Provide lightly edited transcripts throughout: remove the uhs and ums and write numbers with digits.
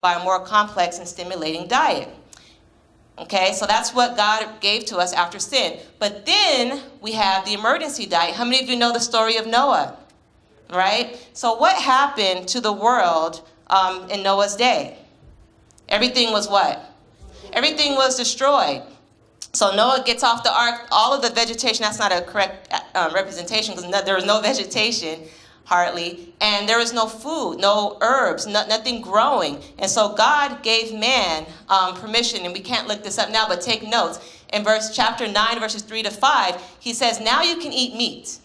by a more complex and stimulating diet. Okay, so that's what God gave to us after sin. But then we have the emergency diet. How many of you know the story of Noah? Right? So what happened to the world in Noah's day? Everything was what? Everything was destroyed. So Noah gets off the ark. All of the vegetation, that's not a correct representation, because there was no vegetation, hardly, and there was no food, no herbs, nothing growing. And so God gave man permission, and we can't look this up now, but take notes. In chapter 9, verses 3 to 5, he says, now you can eat meat.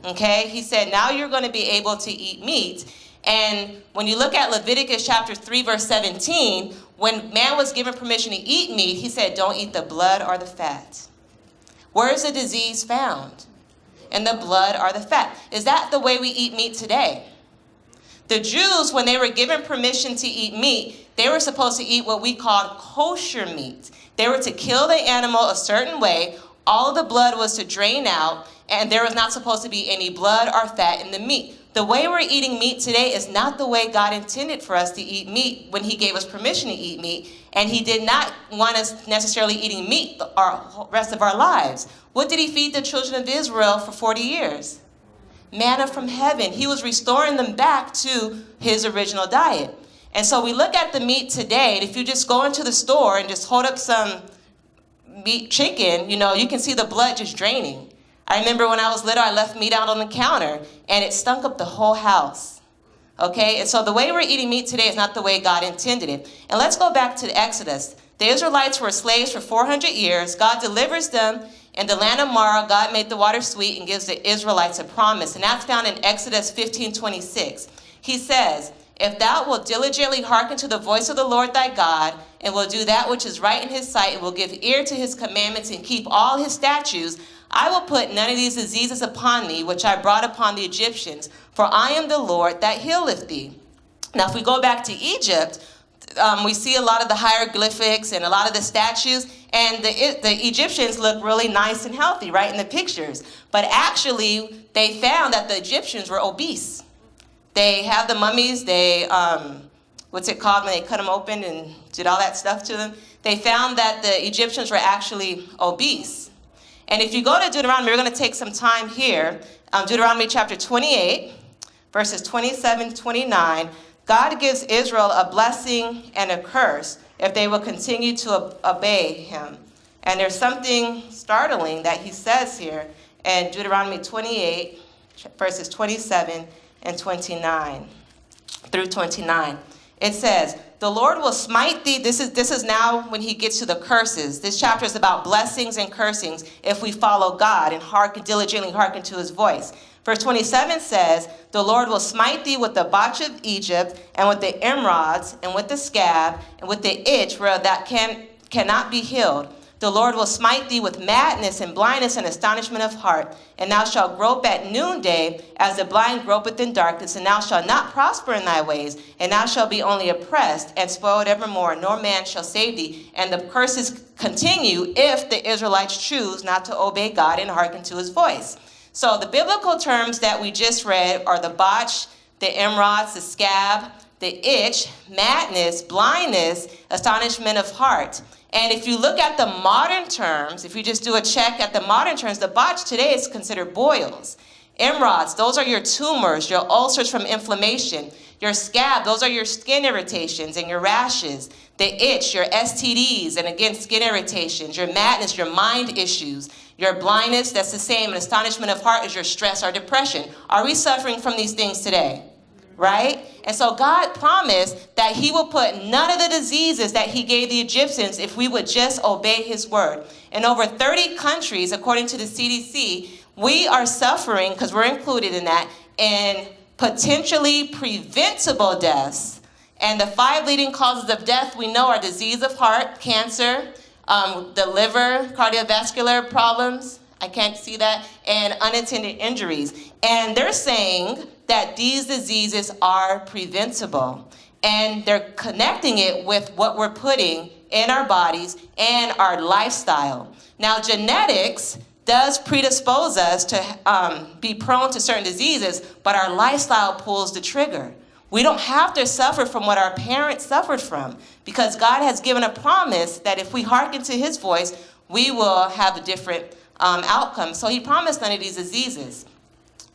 Okay? He said, now you're going to be able to eat meat. And when you look at Leviticus chapter 3, verse 17, when man was given permission to eat meat, he said, don't eat the blood or the fat. Where is the disease found? In the blood or the fat. Is that the way we eat meat today? The Jews, when they were given permission to eat meat, they were supposed to eat what we call kosher meat. They were to kill the animal a certain way. All of the blood was to drain out, and there was not supposed to be any blood or fat in the meat. The way we're eating meat today is not the way God intended for us to eat meat when he gave us permission to eat meat. And he did not want us necessarily eating meat the rest of our lives. What did he feed the children of Israel for 40 years? Manna from heaven. He was restoring them back to his original diet. And so we look at the meat today, and if you just go into the store and just hold up some meat chicken, you can see the blood just draining. I remember when I was little, I left meat out on the counter, and it stunk up the whole house. Okay? And so the way we're eating meat today is not the way God intended it. And let's go back to the Exodus. The Israelites were slaves for 400 years. God delivers them. In the land of Mara, God made the water sweet and gives the Israelites a promise. And that's found in Exodus 15:26. He says, if thou wilt diligently hearken to the voice of the Lord thy God, and will do that which is right in his sight, and will give ear to his commandments, and keep all his statutes, I will put none of these diseases upon thee, which I brought upon the Egyptians, for I am the Lord that healeth thee. Now, if we go back to Egypt, we see a lot of the hieroglyphics and a lot of the statues, and the Egyptians look really nice and healthy, right, in the pictures. But actually, they found that the Egyptians were obese. They have the mummies, what's it called when they cut them open and did all that stuff to them? They found that the Egyptians were actually obese. And if you go to Deuteronomy, we're going to take some time here. Deuteronomy chapter 28, verses 27 to 29. God gives Israel a blessing and a curse if they will continue to obey him. And there's something startling that he says here in Deuteronomy 28, verses 27 and 29 through 29. It says, the Lord will smite thee. This is now when he gets to the curses. This chapter is about blessings and cursings if we follow God and diligently hearken to his voice. Verse 27 says, the Lord will smite thee with the botch of Egypt, and with the emerods, and with the scab, and with the itch where that cannot be healed. The Lord will smite thee with madness and blindness and astonishment of heart. And thou shalt grope at noonday, as the blind gropeth in darkness. And thou shalt not prosper in thy ways. And thou shalt be only oppressed and spoiled evermore. Nor man shall save thee. And the curses continue if the Israelites choose not to obey God and hearken to his voice. So the biblical terms that we just read are the botch, the emerods, the scab, the itch, madness, blindness, astonishment of heart. And if you look at the modern terms, if you just do a check at the modern terms, the botch today is considered boils. Emerods, those are your tumors, your ulcers from inflammation. Your scab, those are your skin irritations and your rashes. The itch, your STDs, and again, skin irritations. Your madness, your mind issues. Your blindness, that's the same. And astonishment of heart is your stress or depression. Are we suffering from these things today? Right? And so God promised that he will put none of the diseases that he gave the Egyptians if we would just obey his word. In over 30 countries, according to the CDC, we are suffering, because we're included in that, in potentially preventable deaths. And the 5 leading causes of death we know are disease of heart, cancer, the liver, cardiovascular problems, I can't see that, and unintended injuries. And they're saying that these diseases are preventable. And they're connecting it with what we're putting in our bodies and our lifestyle. Now, genetics does predispose us to be prone to certain diseases, but our lifestyle pulls the trigger. We don't have to suffer from what our parents suffered from, because God has given a promise that if we hearken to his voice, we will have a different outcome. So he promised none of these diseases.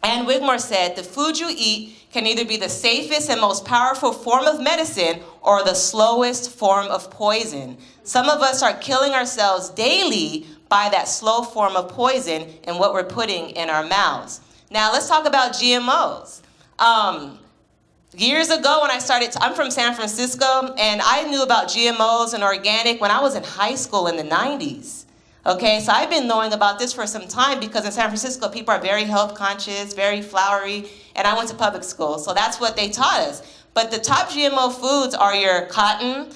Ann Wigmore said, the food you eat can either be the safest and most powerful form of medicine or the slowest form of poison. Some of us are killing ourselves daily by that slow form of poison and what we're putting in our mouths. Now let's talk about GMOs. Years ago when I started, I'm from San Francisco, and I knew about GMOs and organic when I was in high school in the 90s. Okay, so I've been knowing about this for some time because in San Francisco, people are very health conscious, very flowery, and I went to public school, so that's what they taught us. But the top GMO foods are your cotton,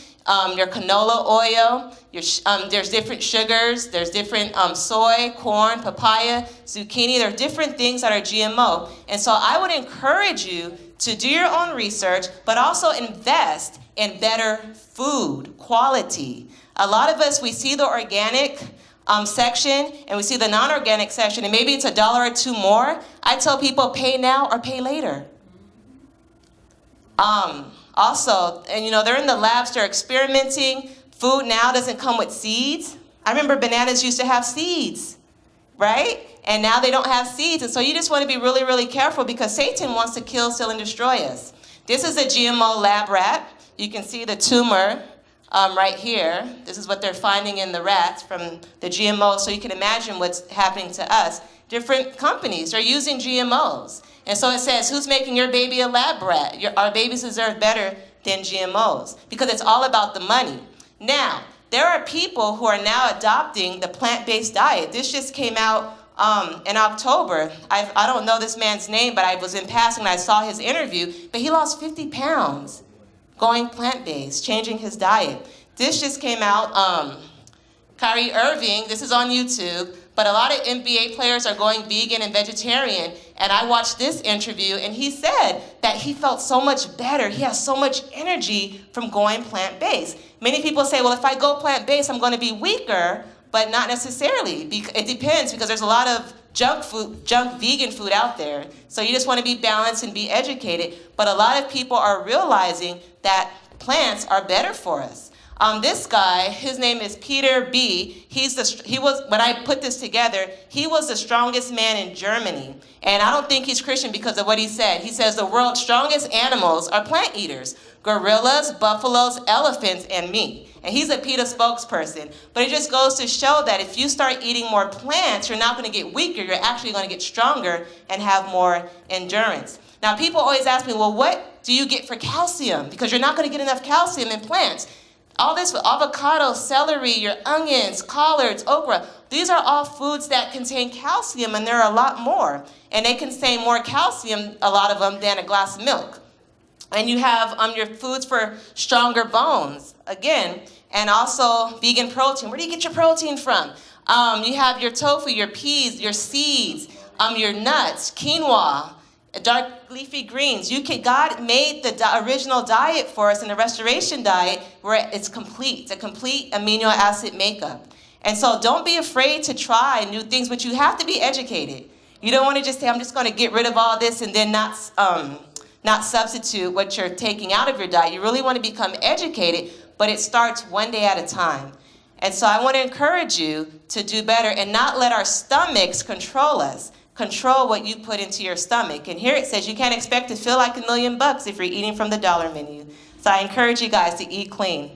your canola oil, there's different sugars, there's different soy, corn, papaya, zucchini, there are different things that are GMO. And so I would encourage you to do your own research, but also invest in better food quality. A lot of us, we see the organic section and we see the non-organic section, and maybe it's $1 or $2 more. I tell people pay now or pay later. Also, and you know, they're in the labs, they're experimenting. Food now doesn't come with seeds. I remember bananas used to have seeds, right? And now they don't have seeds. And so you just want to be really, really careful because Satan wants to kill, steal, and destroy us. This is a GMO lab rat. You can see the tumor right here. This is what they're finding in the rats from the GMO. So you can imagine what's happening to us. Different companies are using GMOs. And so it says, who's making your baby a lab rat? Our babies deserve better than GMOs because it's all about the money. Now, there are people who are now adopting the plant-based diet. This just came out in October. I don't know this man's name, but I was in passing and I saw his interview, but he lost 50 pounds going plant-based, changing his diet. This just came out. Kyrie Irving, this is on YouTube, but a lot of NBA players are going vegan and vegetarian, and I watched this interview, and he said that he felt so much better. He has so much energy from going plant-based. Many people say, well, if I go plant-based, I'm going to be weaker, but not necessarily. It depends, because there's a lot of junk vegan food out there. So you just want to be balanced and be educated. But a lot of people are realizing that plants are better for us. This guy, his name is Peter B. When I put this together, he was the strongest man in Germany. And I don't think he's Christian because of what he said. He says the world's strongest animals are plant eaters: gorillas, buffaloes, elephants, and me. And he's a PETA spokesperson. But it just goes to show that if you start eating more plants, you're not going to get weaker. You're actually going to get stronger and have more endurance. Now, people always ask me, well, what do you get for calcium? Because you're not going to get enough calcium in plants. All this with avocado, celery, your onions, collards, okra, these are all foods that contain calcium, and there are a lot more. And they contain more calcium, a lot of them, than a glass of milk. And you have your foods for stronger bones, again, and also vegan protein. Where do you get your protein from? You have your tofu, your peas, your seeds, your nuts, quinoa, dark leafy greens. God made the original diet for us in the restoration diet where it's complete. It's a complete amino acid makeup. And so don't be afraid to try new things, but you have to be educated. You don't want to just say, I'm just going to get rid of all this and then not substitute what you're taking out of your diet. You really want to become educated, but it starts one day at a time. And so I want to encourage you to do better and not let our stomachs control us. Control what you put into your stomach. And here it says you can't expect to feel like $1 million if you're eating from the dollar menu. So I encourage you guys to eat clean.